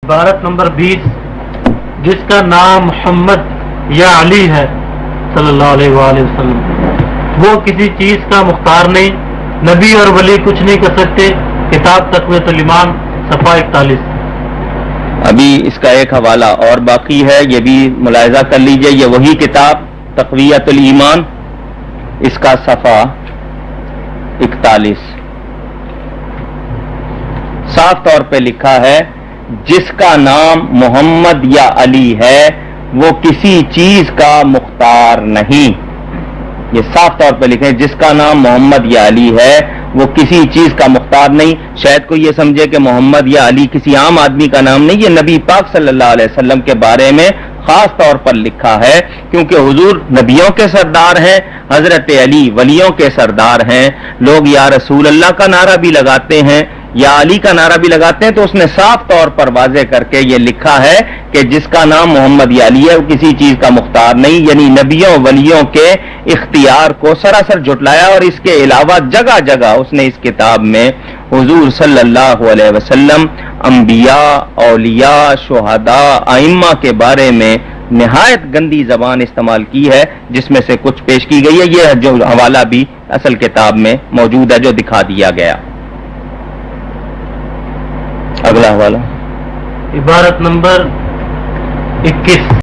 عبارت نمبر 20 جس کا نام محمد یا علی ہے صلی اللہ علیہ وآلہ وسلم، وہ کسی چیز کا مختار نہیں، نبی اور ولی کچھ نہیں کر سکتے۔ کتاب تقویۃ الایمان صفحہ 41۔ ابھی اس کا ایک حوالہ اور باقی ہے، یہ بھی ملاحظہ کر لیجئے، یہ وہی کتاب تقویۃ الایمان، اس کا صفحہ 41 صاف طور پہ لکھا ہے جس کا نام محمد یا علی ہے وہ کسی چیز کا مختار نہیں۔ یہ صاف طور پہ لکھے جس کا نام محمد یا علی ہے وہ کسی چیز کا مختار نہیں۔ شاید کوئی یہ سمجھے کہ محمد یا علی کسی عام آدمی کا نام نہیں، یہ نبی پاک صلی اللہ علیہ وسلم کے بارے میں خاص طور پر لکھا ہے، کیونکہ حضور نبیوں کے سردار ہیں، حضرت علی ولیوں کے سردار ہیں۔ لوگ یا رسول اللہ کا نعرہ بھی لگاتے ہیں یا علی کا نعرہ بھی لگاتے ہیں، تو اس نے صاف طور پر واضح کر کے یہ لکھا ہے کہ جس کا نام محمد یا علی ہے وہ کسی چیز کا مختار نہیں، یعنی نبیوں ولیوں کے اختیار کو سراسر جھٹلایا، اور اس کے علاوہ جگہ جگہ اس نے اس کتاب میں حضور صلی اللہ علیہ وسلم، انبیاء، اولیاء، شہداء، ائمہ کے بارے میں نہایت گندی زبان استعمال کی ہے، جس میں سے کچھ پیش کی گئی ہے۔ یہ جو حوالہ بھی اصل کتاب میں موجود ہے جو دکھا دیا گیا۔ اگلا حوالہ عبارت نمبر 21